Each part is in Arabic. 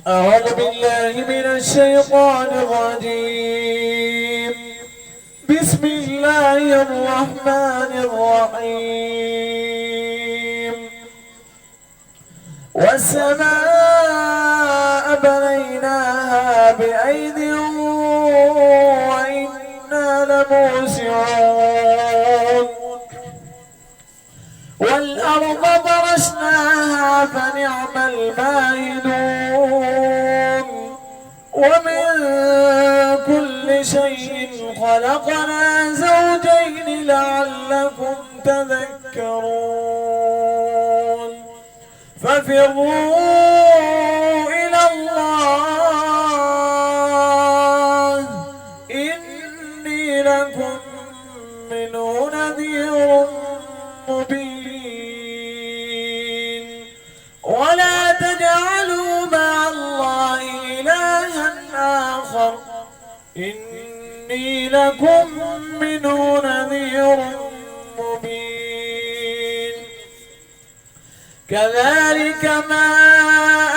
أعوذ بالله من الشيطان الرجيم. بسم الله الرحمن الرحيم. والسماء بنيناها بأيد وإنا لموسعون. والأرض فرشناها فنعم الماهدون. ومن كل شيء خلقنا زوجين لعلكم تذكرون. ففروا إلى الله إني لكم منه نذير مبين. ولا تجعلوا مع الله إلها آخر إني لكم منه نذير مبين. كذلك ما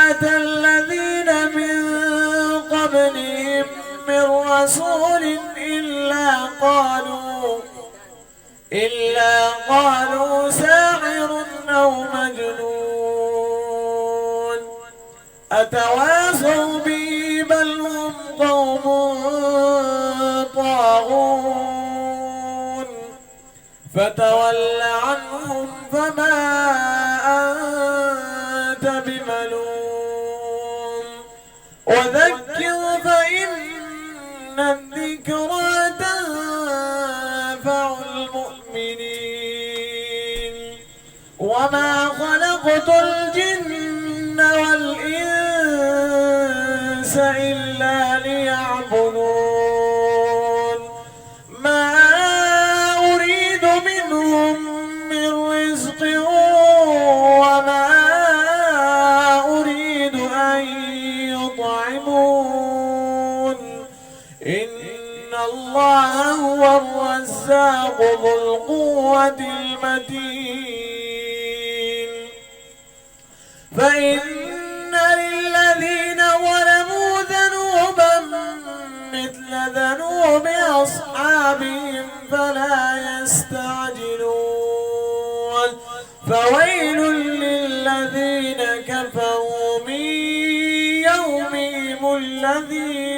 أتى الذين من قبلهم من رسول إلا قالوا ساحر أو مجنون أتواصوا به بل هم قوم طاغون. فتول عنهم فما أنت بملوم وذكر فإن الذكرى تنفع المؤمنين. وما خلقت الجن والإنس إلا ليعبدون. ما أريد منهم من رزق وما أريد أن يطعمون. إن الله هو الرزاق ذو القوة المتين. فإن للذين ظلموا ذنوبا مثل ذنوب أصحابهم فلا يستعجلون. فويل للذين كفروا من يومهم الذي